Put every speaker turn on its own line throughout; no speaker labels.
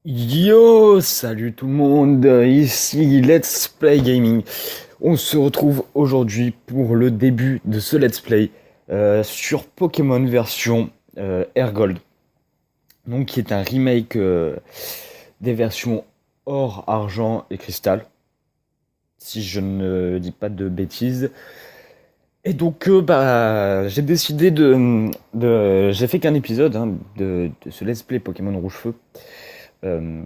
Yo, salut tout le monde, ici Let's Play Gaming. On se retrouve aujourd'hui pour le début de ce Let's Play sur Pokémon version Air Gold. Donc qui est un remake des versions or, argent et cristal, si je ne dis pas de bêtises. Et donc j'ai décidé j'ai fait qu'un épisode de ce Let's Play Pokémon Rouge-Feu. Euh,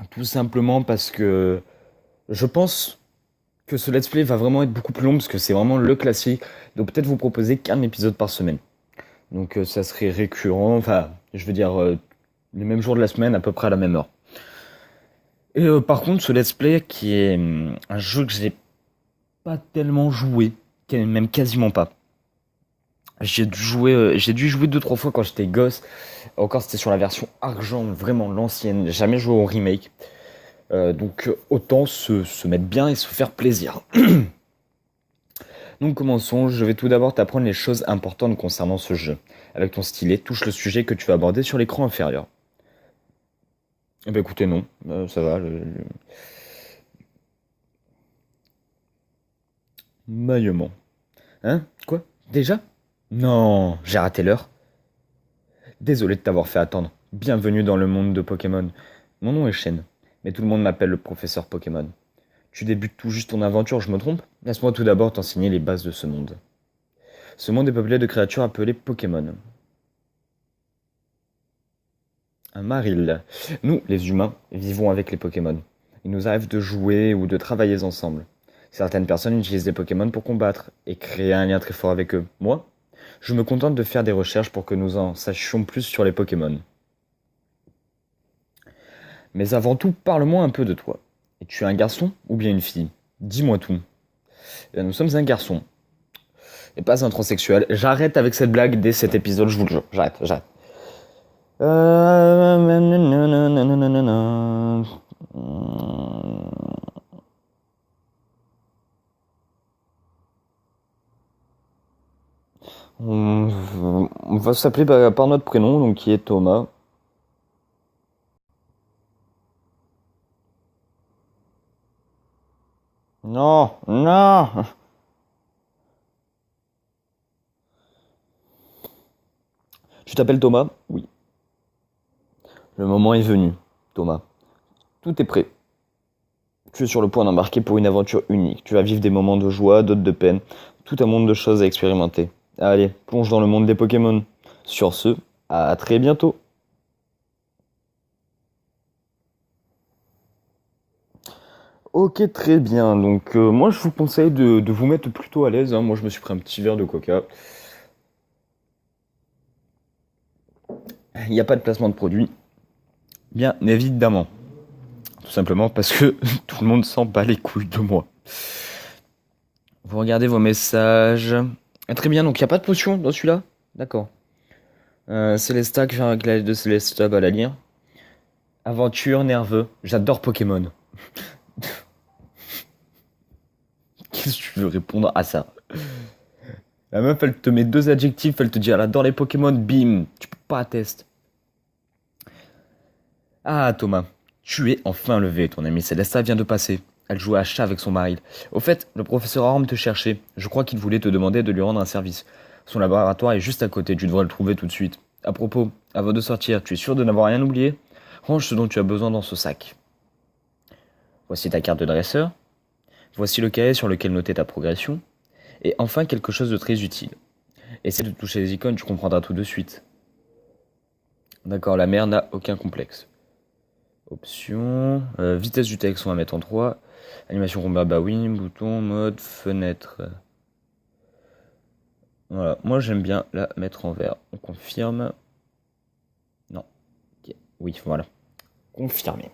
Tout simplement parce que je pense que ce let's play va vraiment être beaucoup plus long parce que c'est vraiment le classique. Donc peut-être vous proposer qu'un épisode par semaine. Donc ça serait récurrent, enfin je veux dire les mêmes jours de la semaine à peu près à la même heure. Et par contre ce let's play qui est un jeu que j'ai pas tellement joué, même quasiment pas. J'ai dû jouer deux trois fois quand j'étais gosse. Encore c'était sur la version argent, vraiment l'ancienne. J'ai jamais joué au remake. Donc autant se mettre bien et se faire plaisir. Donc commençons, je vais tout d'abord t'apprendre les choses importantes concernant ce jeu. Avec ton stylet, touche le sujet que tu vas aborder sur l'écran inférieur. Eh ben écoutez non, ça va. Maillement. Hein? Quoi? Déjà? Non, j'ai raté l'heure. Désolé de t'avoir fait attendre. Bienvenue dans le monde de Pokémon. Mon nom est Shen, mais tout le monde m'appelle le professeur Pokémon. Tu débutes tout juste ton aventure, je me trompe? Laisse-moi tout d'abord t'enseigner les bases de ce monde. Ce monde est peuplé de créatures appelées Pokémon. Un Maril. Nous, les humains, vivons avec les Pokémon. Il nous arrive de jouer ou de travailler ensemble. Certaines personnes utilisent les Pokémon pour combattre et créer un lien très fort avec eux. Moi, je me contente de faire des recherches pour que nous en sachions plus sur les Pokémon. Mais avant tout, parle-moi un peu de toi. Es-tu un garçon ou bien une fille? Dis-moi tout. Eh bien, nous sommes un garçon, et pas un transsexuel. J'arrête avec cette blague dès cet épisode, je vous le jure. J'arrête. On va s'appeler par notre prénom, donc qui est Thomas. Non, non. Tu t'appelles Thomas? Oui. Le moment est venu, Thomas. Tout est prêt. Tu es sur le point d'embarquer pour une aventure unique. Tu vas vivre des moments de joie, d'autres de peine. Tout un monde de choses à expérimenter. Allez, plonge dans le monde des Pokémon. Sur ce, à très bientôt. Ok, très bien. Donc, moi, je vous conseille de vous mettre plutôt à l'aise, hein. Moi, je me suis pris un petit verre de coca. Il n'y a pas de placement de produit. Bien évidemment. Tout simplement parce que tout le monde s'en bat les couilles de moi. Vous regardez vos messages. Ah, très bien, donc il n'y a pas de potion dans celui-là? D'accord. Célesta, que j'ai un réglage de Célesta, à la lire. Aventure, nerveux. J'adore Pokémon. Qu'est-ce que tu veux répondre à ça? La meuf, elle te met deux adjectifs, elle te dit elle adore les Pokémon, bim. Tu peux pas attester. Ah, Thomas, tu es enfin levé. Ton amie Célesta vient de passer. Elle jouait à chat avec son mari. Au fait, le professeur Orm te cherchait. Je crois qu'il voulait te demander de lui rendre un service. Son laboratoire est juste à côté, tu devrais le trouver tout de suite. À propos, avant de sortir, tu es sûr de n'avoir rien oublié? Range ce dont tu as besoin dans ce sac. Voici ta carte de dresseur. Voici le cahier sur lequel noter ta progression. Et enfin, quelque chose de très utile. Essaie de toucher les icônes, tu comprendras tout de suite. D'accord, la mère n'a aucun complexe. Options. Vitesse du texte, on va mettre en 3. Animation combat, bah oui. Bouton, mode, fenêtre. Voilà, moi j'aime bien la mettre en vert. On confirme. Non. Ok. Oui, voilà. Confirmé.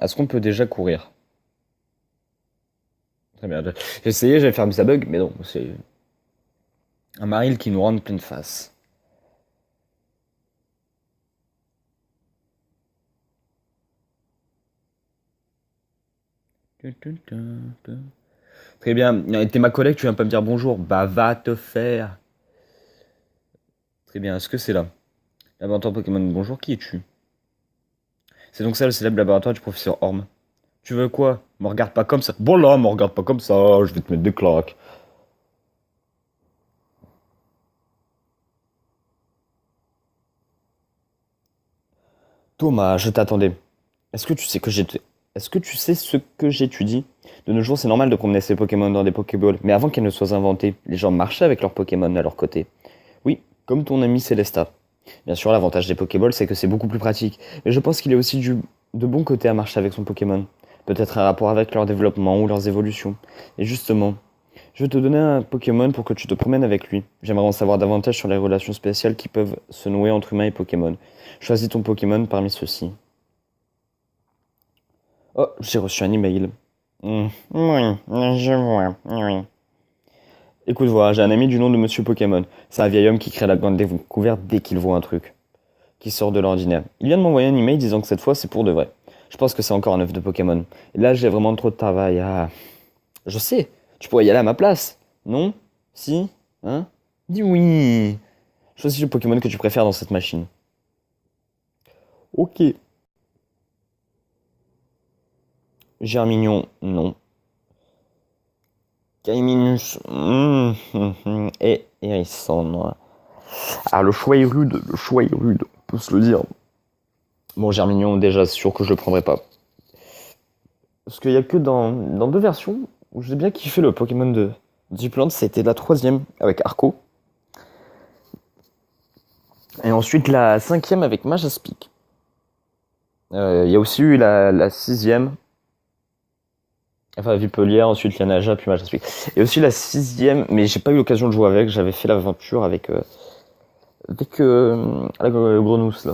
Est-ce qu'on peut déjà courir? Très bien. J'ai essayé, j'avais fermé sa bug, mais non, c'est un Maril qui nous rentre pleine face. Très bien. T'es ma collègue, tu viens pas me dire bonjour. Bah va te faire. Très bien, est-ce que c'est là? Laboratoire Pokémon, bonjour, qui es-tu? C'est donc ça le célèbre laboratoire du professeur Orm. Tu veux quoi? Me regarde pas comme ça. Bon là, me regarde pas comme ça, je vais te mettre des claques. Thomas, je t'attendais. Est-ce que tu sais que j'étudie? Est-ce que tu sais ce que j'étudie? De nos jours, c'est normal de promener ses Pokémon dans des Pokéballs, mais avant qu'elles ne soient inventées, les gens marchaient avec leurs Pokémon à leur côté. Oui, comme ton ami Célesta. Bien sûr, l'avantage des Pokéballs, c'est que c'est beaucoup plus pratique, mais je pense qu'il y a aussi de bons côtés à marcher avec son Pokémon. Peut-être un rapport avec leur développement ou leurs évolutions. Et justement, je vais te donner un Pokémon pour que tu te promènes avec lui. J'aimerais en savoir davantage sur les relations spéciales qui peuvent se nouer entre humains et Pokémon. Choisis ton Pokémon parmi ceux-ci. Oh, j'ai reçu un email. Oui, je vois, oui. Écoute, voilà, j'ai un ami du nom de Monsieur Pokémon. C'est un vieil homme qui crée la grande découverte dès qu'il voit un truc qui sort de l'ordinaire. Il vient de m'envoyer un email disant que cette fois c'est pour de vrai. Je pense que c'est encore un œuf de Pokémon. Et là, j'ai vraiment trop de travail. Ah, je sais, tu pourrais y aller à ma place. Non? Si? Hein? Dis oui. Choisis le Pokémon que tu préfères dans cette machine. Ok. Germignon, non. Caiminus, et Hérissandre. Ah, le choix est rude, le choix est rude, on peut se le dire. Bon, Germignon, déjà, c'est sûr que je le prendrai pas. Parce qu'il y a que dans deux versions où j'ai bien kiffé le Pokémon de Duplant, c'était la troisième avec Arco. Et ensuite la cinquième avec Majaspic. Il y a aussi eu la sixième. Enfin, Vipelière, ensuite Lianaja, puis Majaspic. Et aussi la sixième, mais j'ai pas eu l'occasion de jouer avec, j'avais fait l'aventure avec la grenousse là.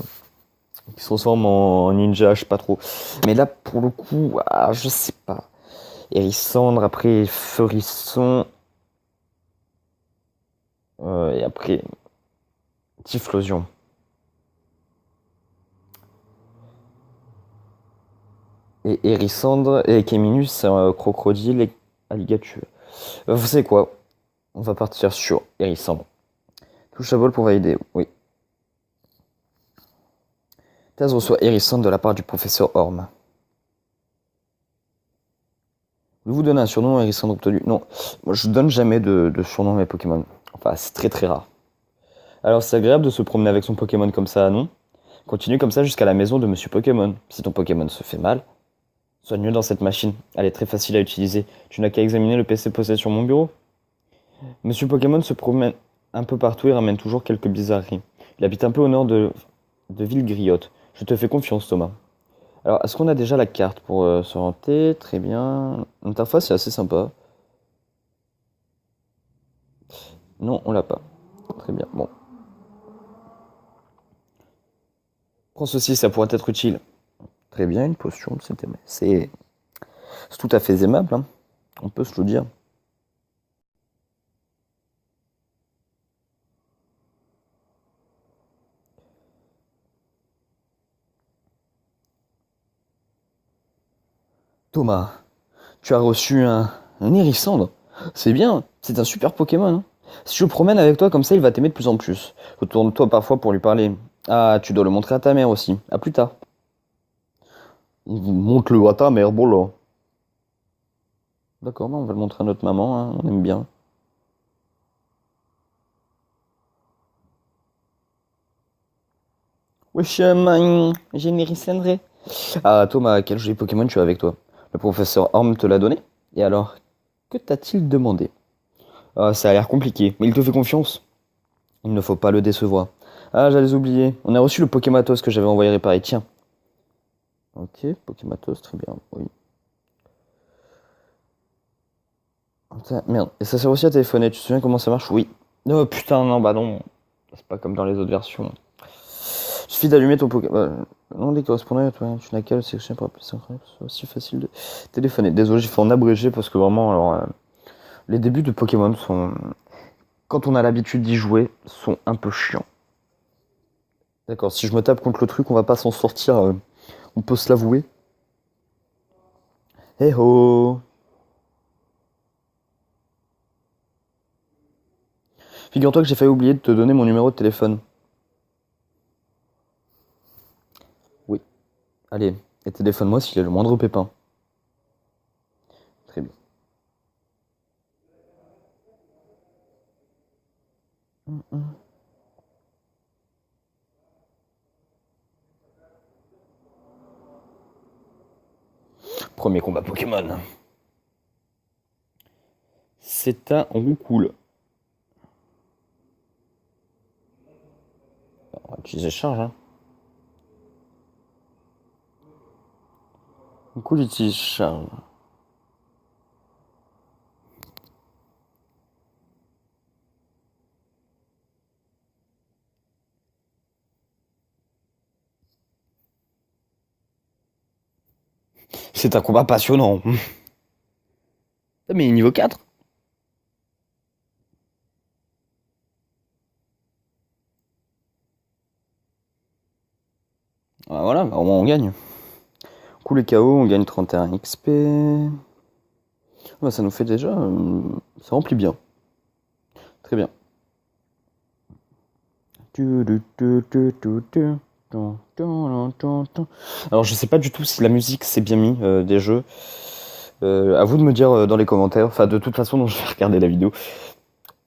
Qui se transforme en ninja, je sais pas trop. Mais là, pour le coup, je sais pas. Hérissandre, après Feurisson, et après Typhlosion. Et Hérissandre et Kéminus, c'est un crocodile et alligator. Vous savez quoi? On va partir sur Hérissandre. Touche à bol pour valider, oui. Taz reçoit Hérissandre de la part du professeur Orm. Vous donner un surnom à Hérissandre obtenu? Non, moi je donne jamais de surnom à mes Pokémon. Enfin, c'est très très rare. Alors c'est agréable de se promener avec son Pokémon comme ça, non? Continue comme ça jusqu'à la maison de Monsieur Pokémon. Si ton Pokémon se fait mal, soigne-le dans cette machine. Elle est très facile à utiliser. Tu n'as qu'à examiner le PC posé sur mon bureau. Monsieur Pokémon se promène un peu partout et ramène toujours quelques bizarreries. Il habite un peu au nord de Villegriotte. Je te fais confiance, Thomas. Alors, est-ce qu'on a déjà la carte pour s'orienter? Très bien. L'interface est assez sympa. Non, on l'a pas. Très bien. Bon. Prends ceci, ça pourrait être utile. Très bien, une potion, c'est tout à fait aimable, hein. On peut se le dire. Thomas, tu as reçu un Hérissandre. C'est bien, c'est un super Pokémon, hein. Si je le promène avec toi comme ça, il va t'aimer de plus en plus. Retourne-toi parfois pour lui parler. Ah, tu dois le montrer à ta mère aussi. À plus tard. Montre-le à ta mère, bon là. D'accord, bah on va le montrer à notre maman, hein, on aime bien. Wesh, j'ai une Hérissandre. Ah, Thomas, quel joli Pokémon tu as avec toi? Le professeur Orm te l'a donné? Et alors, que t'a-t-il demandé? Ah, ça a l'air compliqué, mais il te fait confiance. Il ne faut pas le décevoir. Ah, j'allais oublier. On a reçu le Pokématos que j'avais envoyé réparer. Tiens. Ok, Pokématos, très bien. Oui. Putain, merde. Et ça sert aussi à téléphoner. Tu te souviens comment ça marche? Oui. Oh putain, non, bah non. C'est pas comme dans les autres versions. Il suffit d'allumer ton Pokémon. Non, des correspondants, tu n'as qu'à le sélectionner pour appeler. C'est incroyable, c'est aussi facile de téléphoner. Désolé, j'ai fait en abrégé parce que vraiment, alors, les débuts de Pokémon sont, quand on a l'habitude d'y jouer, sont un peu chiants. D'accord, si je me tape contre le truc, on va pas s'en sortir. On peut se l'avouer. Eh oh! Figure-toi que j'ai failli oublier de te donner mon numéro de téléphone. Allez, et téléphone-moi s'il y a le moindre pépin. Très bien. Premier combat Pokémon. C'est un Roucoule. On va utiliser charge. Hein. Roucoule utilise charge. C'est un combat passionnant. Mais niveau 4. Ah, voilà, au moins on gagne. Coup les KO, on gagne 31 XP. Bah, ça nous fait déjà... ça remplit bien. Très bien. Alors je sais pas du tout si la musique c'est bien mis des jeux. À vous de me dire dans les commentaires. Enfin de toute façon je vais regarder la vidéo.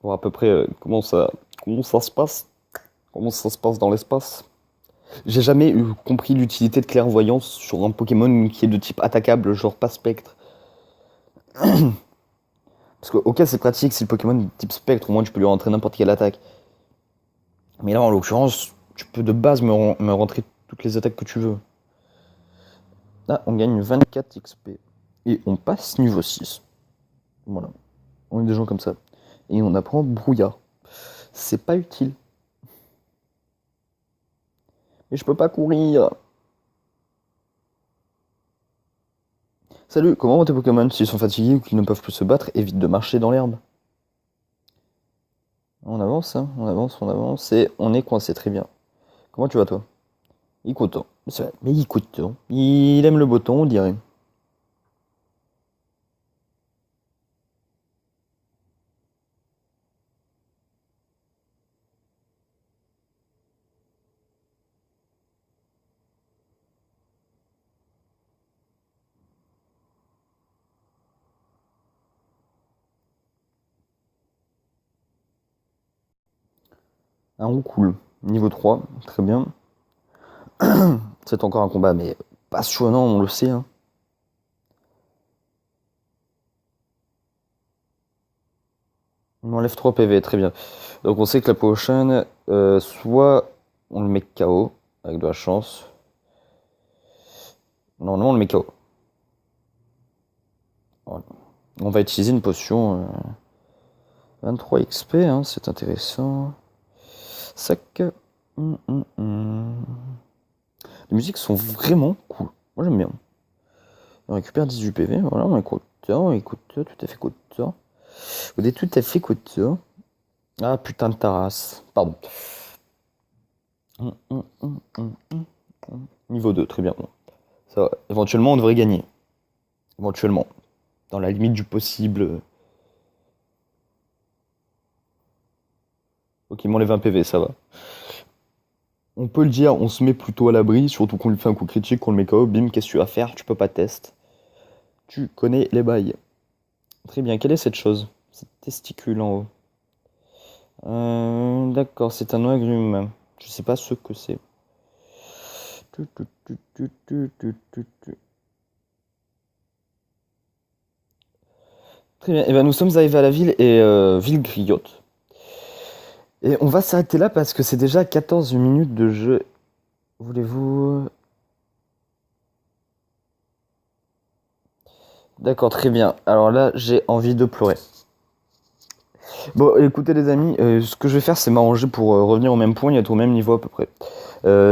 Voir à peu près comment ça se passe. Comment ça se passe dans l'espace. J'ai jamais compris l'utilité de clairvoyance sur un Pokémon qui est de type attaquable, genre pas spectre. Parce que ok c'est pratique si le Pokémon est de type spectre, au moins tu peux lui rentrer n'importe quelle attaque. Mais là en l'occurrence, tu peux de base me rentrer toutes les attaques que tu veux. Là on gagne 24 XP. Et on passe niveau 6. Voilà. On est des gens comme ça. Et on apprend brouillard. C'est pas utile. Mais je peux pas courir. Salut, comment vont tes Pokémon? S'ils sont fatigués ou qu'ils ne peuvent plus se battre, évite de marcher dans l'herbe. On avance, hein, on avance, et on est coincé, très bien. Comment tu vas, toi? Il coûte, c'est vrai, mais il coûte, il aime le beau temps, on dirait. Un roux cool, niveau 3, très bien. C'est encore un combat, mais passionnant, on le sait, hein. Il m'enlève 3 PV, très bien. Donc on sait que la prochaine, soit on le met KO, avec de la chance. Normalement on le met KO. Voilà. On va utiliser une potion 23 XP, hein, c'est intéressant. Sac. Les musiques sont vraiment cool. Moi j'aime bien. On récupère 18 PV, voilà, on écoute ça, tout à fait écoute ça. On est tout à fait écoute ça. Ah putain de Taras. Pardon. Niveau 2, très bien. Ça va. Éventuellement on devrait gagner. Éventuellement. Dans la limite du possible. Ok, il m'enlève un PV, ça va. On peut le dire, on se met plutôt à l'abri, surtout qu'on lui fait un coup critique, qu'on le met KO, bim, qu'est-ce que tu vas faire? Tu peux pas test. Tu connais les bails. Très bien, quelle est cette chose? Cette testicule en haut. D'accord, c'est un agrume. Je sais pas ce que c'est. Très bien, et ben nous sommes arrivés à la ville et ville griotte. Et on va s'arrêter là parce que c'est déjà 14 minutes de jeu. Voulez-vous... D'accord, très bien. Alors là, j'ai envie de pleurer. Bon, écoutez les amis, ce que je vais faire, c'est m'arranger pour revenir au même point et être au même niveau à peu près.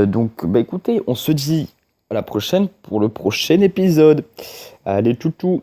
Donc, bah écoutez, on se dit à la prochaine pour le prochain épisode. Allez, toutou!